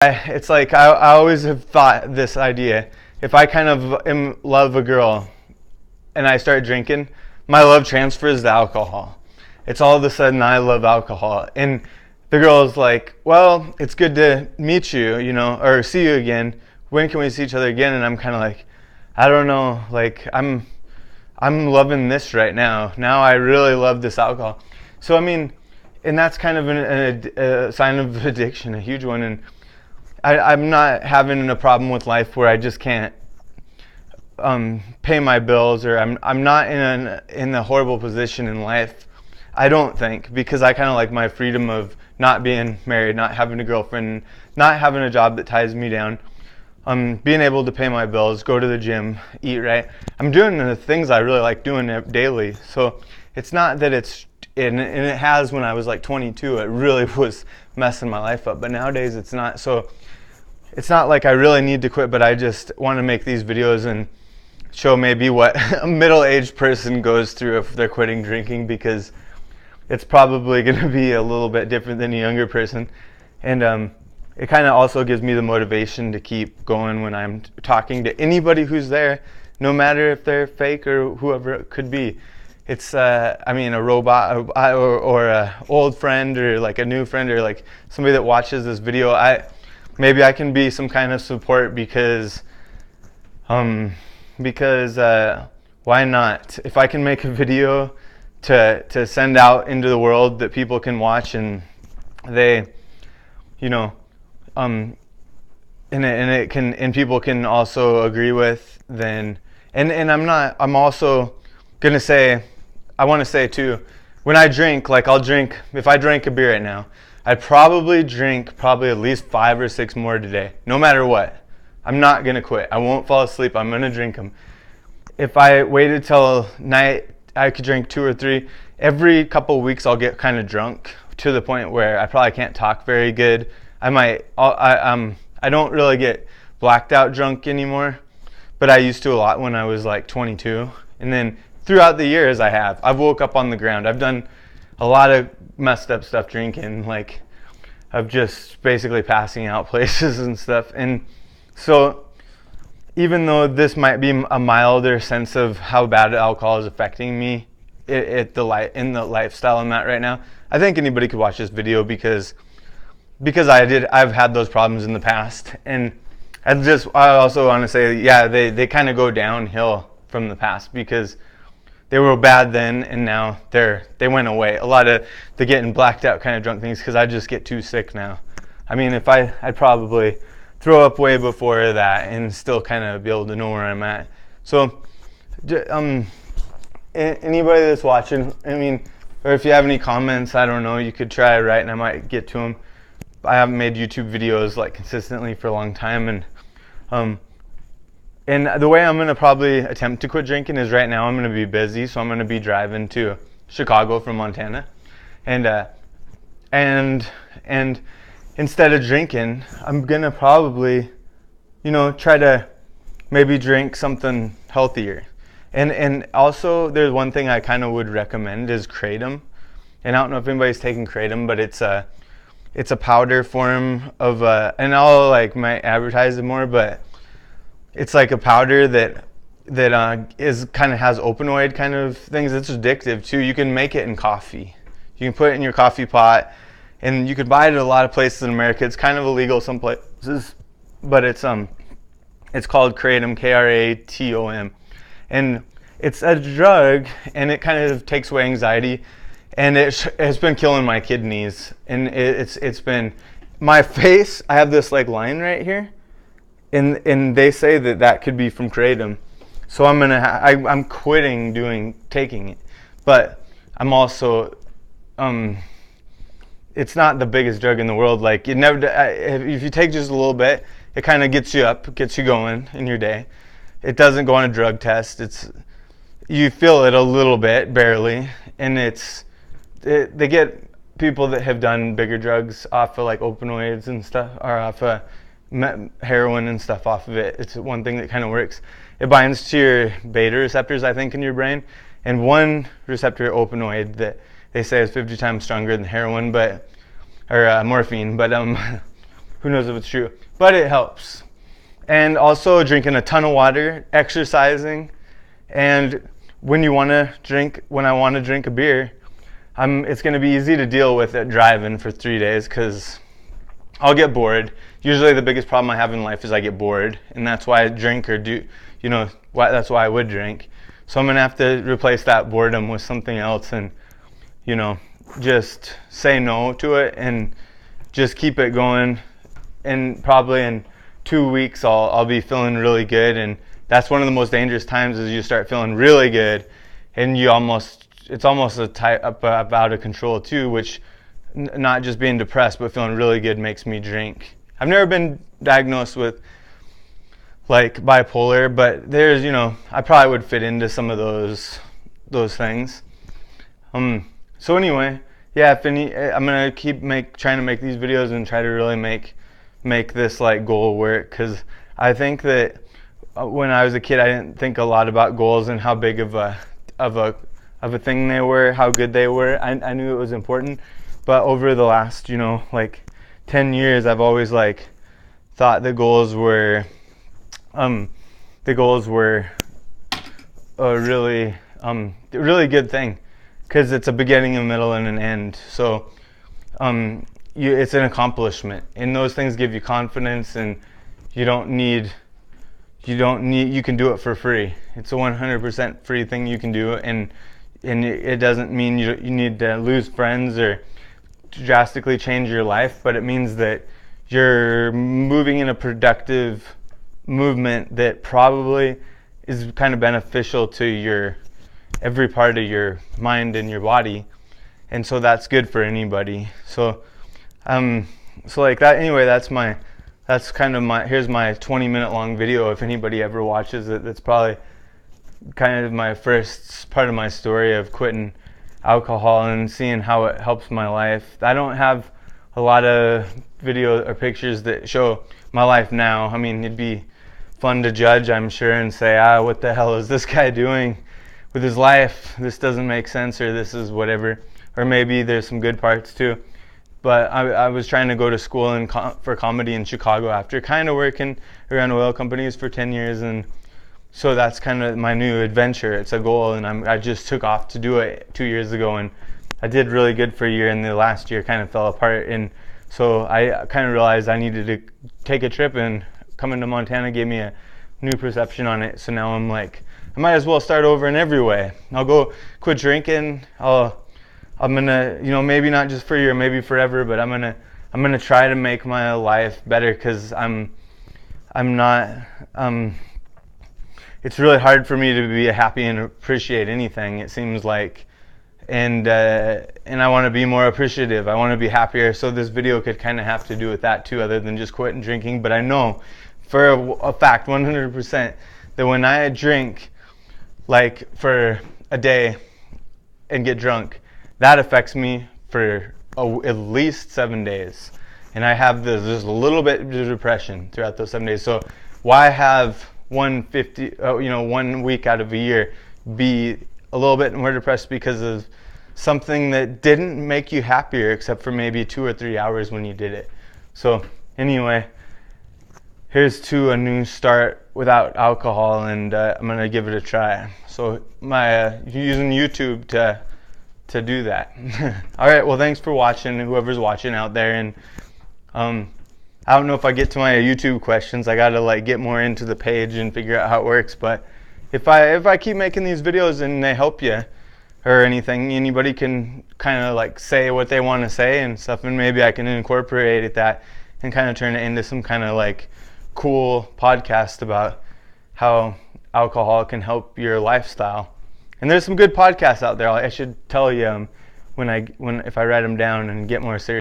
It's like I always have thought this idea. If I kind of love a girl and I start drinking, my love transfers to alcohol. It's all of a sudden I love alcohol. And the girl's like, well, it's good to meet you, or see you again. When can we see each other again? And I'm kind of like, I don't know. Like, I'm loving this right now. Now I really love this alcohol. So, I mean, and that's kind of a sign of addiction, a huge one. And I'm not having a problem with life where I just can't pay my bills, or I'm not in a horrible position in life. I don't think, because I kind of like my freedom of not being married, not having a girlfriend, not having a job that ties me down, being able to pay my bills, go to the gym, eat right. I'm doing the things I really like doing daily. So it's not that and it has when I was like 22, it really was messing my life up. But nowadays it's not. So it's not like I really need to quit, but I just want to make these videos and show maybe what a middle-aged person goes through if they're quitting drinking, because it's probably going to be a little bit different than a younger person. And it kind of also gives me the motivation to keep going when I'm talking to anybody who's there, no matter if they're fake or whoever it could be. It's, a robot or a old friend, or like a new friend, or like somebody that watches this video. Maybe I can be some kind of support, because why not? If I can make a video to send out into the world that people can watch, and they, and it can, and people can also agree with, then, and I'm also gonna say, I want to say too, when I drink, like if I drank a beer right now, I'd probably drink at least 5 or 6 more today, no matter what. I'm not gonna quit. I won't fall asleep. I'm gonna drink them. If I waited till night, I could drink 2 or 3. Every couple of weeks I'll get kind of drunk to the point where I probably can't talk very good. I don't really get blacked out drunk anymore, but I used to a lot when I was like 22. And then throughout the years I've woke up on the ground. I've done a lot of messed up stuff drinking, like of just basically passing out places and stuff. And so even though this might be a milder sense of how bad alcohol is affecting me in the lifestyle I'm at right now, I think anybody could watch this video, because I've had those problems in the past. And I also want to say, yeah, they kind of go downhill from the past, because they were bad then, and now they went away. A lot of the getting blacked out kind of drunk things, because I just get too sick now. I mean, I'd probably throw up way before that and still kind of be able to know where I'm at. So, anybody that's watching, or if you have any comments, I don't know, you could try and I might get to them. I haven't made YouTube videos like consistently for a long time, and the way I'm going to probably attempt to quit drinking is right now I'm going to be busy, so I'm going to be driving to Chicago from Montana. And instead of drinking, I'm going to probably, try to maybe drink something healthier. And also, there's one thing I kind of would recommend is Kratom. And I don't know if anybody's taken Kratom, but it's a powder form of, and I'll might advertise it more, but it's like a powder that is kind of has opioid kind of things. It's addictive too. You can make it in coffee. You can put it in your coffee pot, and you can buy it at a lot of places in America. It's kind of illegal some places, but it's called Kratom, Kratom, and it's a drug, and it kind of takes away anxiety, and it's been killing my kidneys, and it's been my face. I have this line right here. And they say that could be from Kratom, so I'm quitting taking it, but I'm also it's not the biggest drug in the world. Like, if you take just a little bit, it kind of gets you up, gets you going in your day. It doesn't go on a drug test. You feel it a little bit, barely, and they get people that have done bigger drugs off of opioids and stuff, or off of heroin and stuff off of it. It's one thing that kind of works. It binds to your beta receptors, I think, in your brain, and one receptor, opioid, that they say is 50 times stronger than heroin, or morphine. But who knows if it's true, but it helps. And also drinking a ton of water, exercising, and when I want to drink a beer, it's going to be easy to deal with it driving for 3 days because I'll get bored. Usually the biggest problem I have in life is I get bored, and that's why I drink that's why I would drink. So I'm going to have to replace that boredom with something else and, just say no to it and just keep it going. And probably in 2 weeks I'll be feeling really good, and that's one of the most dangerous times is you start feeling really good and it's almost up out of control too, which not just being depressed but feeling really good makes me drink. I've never been diagnosed with like bipolar, but there's I probably would fit into some of those things. So anyway, yeah, I'm gonna keep trying to make these videos and try to really make this like goal work, because I think that when I was a kid I didn't think a lot about goals and how big of a thing they were, how good they were. I knew it was important, but over the last like 10 years I've always like thought the goals were a really good thing, because it's a beginning, a middle, and an end. So it's an accomplishment, and those things give you confidence, and you can do it for free. It's a 100% free thing you can do, and it doesn't mean you need to lose friends or drastically change your life, but it means that you're moving in a productive movement that probably is kind of beneficial to every part of your mind and your body, and so that's good for anybody. So like that. Anyway, that's kind of here's my 20-minute long video. If anybody ever watches it, that's probably kind of my first part of my story of quitting alcohol and seeing how it helps my life. I don't have a lot of video or pictures that show my life now. I mean, it'd be fun to judge, I'm sure, and say, what the hell is this guy doing with his life? This doesn't make sense, or this is whatever. Or maybe there's some good parts too. But I was trying to go to school for comedy in Chicago after kind of working around oil companies for 10 years. And so that's kind of my new adventure. It's a goal, and I just took off to do it 2 years ago. And I did really good for a year, and the last year kind of fell apart. And so I kind of realized I needed to take a trip, and coming to Montana gave me a new perception on it. So now I'm like, I might as well start over in every way. I'll go quit drinking. I'm gonna, maybe not just for a year, maybe forever, but I'm gonna try to make my life better, because I'm not. It's really hard for me to be happy and appreciate anything, it seems like, and I want to be more appreciative. I want to be happier. So this video could kind of have to do with that too, other than just quitting drinking. But I know for a fact, 100%, that when I drink like for a day and get drunk, that affects me for at least 7 days, and I have this little bit of depression throughout those 7 days. So why have 1 week out of a year be a little bit more depressed because of something that didn't make you happier, except for maybe 2 or 3 hours when you did it? So anyway, here's to a new start without alcohol, and I'm gonna give it a try. So using YouTube to do that. All right, well, thanks for watching, whoever's watching out there. And I don't know if I get to my YouTube questions. I gotta like get more into the page and figure out how it works. But if I keep making these videos and they help you or anything, anybody can kind of like say what they want to say and stuff, and maybe I can incorporate that and kind of turn it into some kind of like cool podcast about how alcohol can help your lifestyle. And there's some good podcasts out there. I should tell you if I write them down and get more serious.